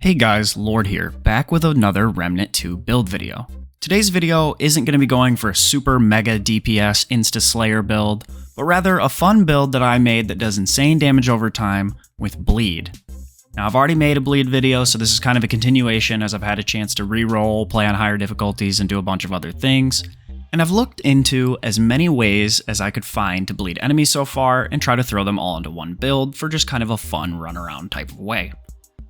Hey guys, Lord here, back with another Remnant 2 build video. Today's video isn't going to be going for a super mega DPS insta-slayer build, but rather a fun build that I made that does insane damage over time with bleed. Now I've already made a bleed video, so this is kind of a continuation as I've had a chance to reroll, play on higher difficulties, and do a bunch of other things. And I've looked into as many ways as I could find to bleed enemies so far and try to throw them all into one build for just kind of a fun runaround type of way.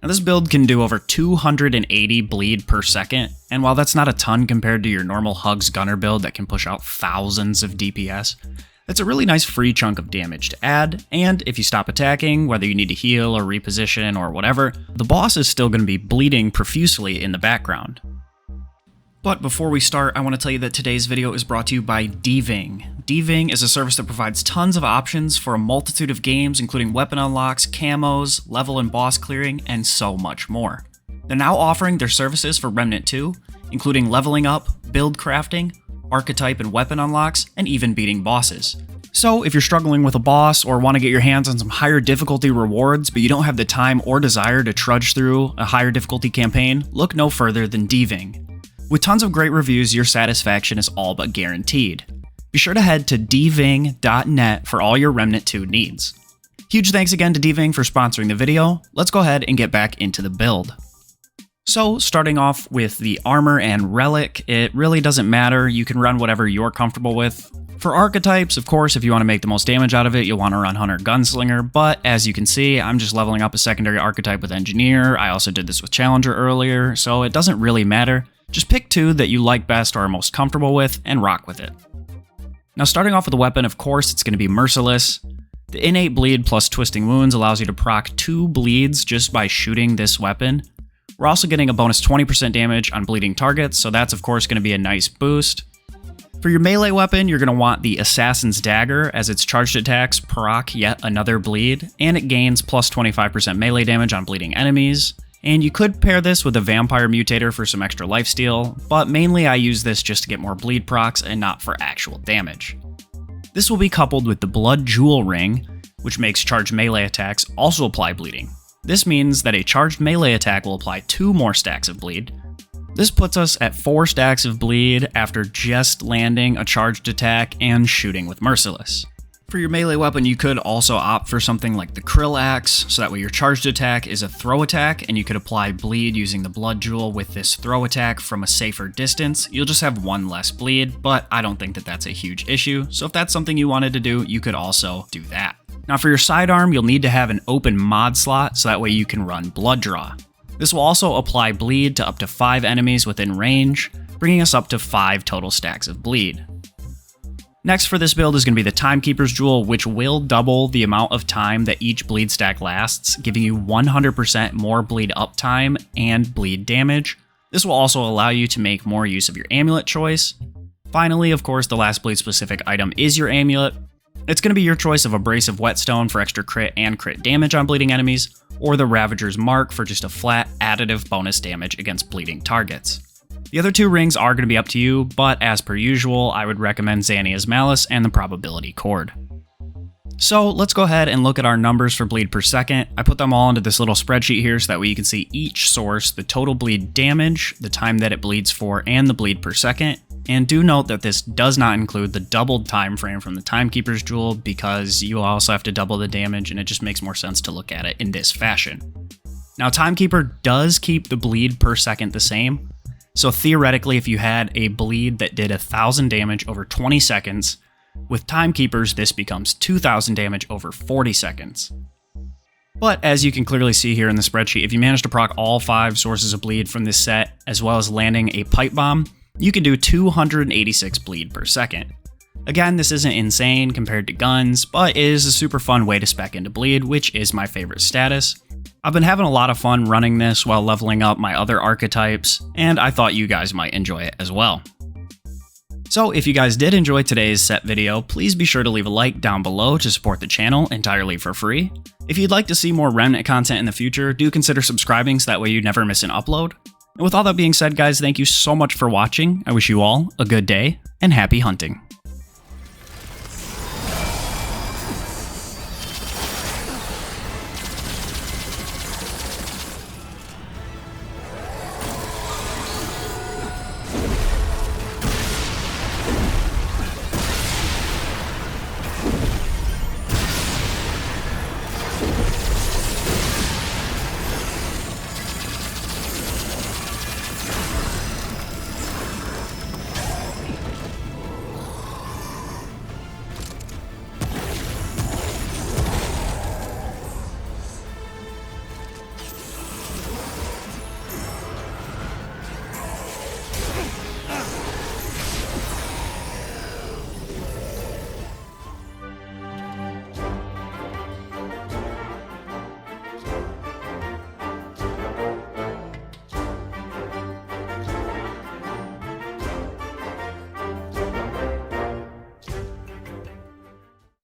Now this build can do over 280 bleed per second, and while that's not a ton compared to your normal Hugs Gunner build that can push out thousands of DPS, that's a really nice free chunk of damage to add, and if you stop attacking, whether you need to heal or reposition or whatever, the boss is still going to be bleeding profusely in the background. But before we start, I want to tell you that today's video is brought to you by DVING. DVING is a service that provides tons of options for a multitude of games, including weapon unlocks, camos, level and boss clearing, and so much more. They're now offering their services for Remnant 2, including leveling up, build crafting, archetype and weapon unlocks, and even beating bosses. So if you're struggling with a boss or want to get your hands on some higher difficulty rewards, but you don't have the time or desire to trudge through a higher difficulty campaign, look no further than DVING. With tons of great reviews, your satisfaction is all but guaranteed. Be sure to head to DVING.net for all your Remnant 2 needs. Huge thanks again to DVING for sponsoring the video. Let's go ahead and get back into the build. So, starting off with the armor and relic, it really doesn't matter, you can run whatever you're comfortable with. For archetypes, of course, if you want to make the most damage out of it, you'll want to run Hunter Gunslinger, but as you can see, I'm just leveling up a secondary archetype with Engineer. I also did this with Challenger earlier, so it doesn't really matter. Just pick two that you like best or are most comfortable with, and rock with it. Now starting off with the weapon, of course, it's going to be Merciless. The innate bleed plus twisting wounds allows you to proc 2 bleeds just by shooting this weapon. We're also getting a bonus 20% damage on bleeding targets, so that's of course going to be a nice boost. For your melee weapon, you're going to want the Assassin's Dagger, as its charged attacks proc yet another bleed, and it gains plus 25% melee damage on bleeding enemies. And you could pair this with a Vampire Mutator for some extra lifesteal, but mainly I use this just to get more bleed procs and not for actual damage. This will be coupled with the Blood Jewel Ring, which makes charged melee attacks also apply bleeding. This means that a charged melee attack will apply 2 more stacks of bleed. This puts us at 4 stacks of bleed after just landing a charged attack and shooting with Merciless. For your melee weapon, you could also opt for something like the Krill Axe, so that way your charged attack is a throw attack, and you could apply bleed using the Blood Jewel with this throw attack from a safer distance. You'll just have 1 less bleed, but I don't think that that's a huge issue, so if that's something you wanted to do, you could also do that. Now for your sidearm, you'll need to have an open mod slot, so that way you can run Blood Draw. This will also apply bleed to up to 5 enemies within range, bringing us up to 5 total stacks of bleed. Next for this build is going to be the Timekeeper's Jewel, which will double the amount of time that each bleed stack lasts, giving you 100% more bleed uptime and bleed damage. This will also allow you to make more use of your amulet choice. Finally, of course, the last bleed specific item is your amulet. It's going to be your choice of Abrasive Whetstone for extra crit and crit damage on bleeding enemies, or the Ravager's Mark for just a flat additive bonus damage against bleeding targets. The other 2 rings are going to be up to you, but as per usual, I would recommend Xania's Malice and the Probability Cord. So let's go ahead and look at our numbers for bleed per second. I put them all into this little spreadsheet here so that way you can see each source, the total bleed damage, the time that it bleeds for, and the bleed per second. And do note that this does not include the doubled time frame from the Timekeeper's Jewel, because you also have to double the damage, and it just makes more sense to look at it in this fashion. Now Timekeeper does keep the bleed per second the same. So theoretically, if you had a bleed that did 1,000 damage over 20 seconds, with Timekeepers, this becomes 2,000 damage over 40 seconds. But as you can clearly see here in the spreadsheet, if you manage to proc all 5 sources of bleed from this set, as well as landing a Pipe Bomb, you can do 286 bleed per second. Again, this isn't insane compared to guns, but it is a super fun way to spec into bleed, which is my favorite status. I've been having a lot of fun running this while leveling up my other archetypes, and I thought you guys might enjoy it as well. So if you guys did enjoy today's set video, please be sure to leave a like down below to support the channel entirely for free. If you'd like to see more Remnant content in the future, do consider subscribing so that way you never miss an upload. And with all that being said, guys, thank you so much for watching. I wish you all a good day and happy hunting.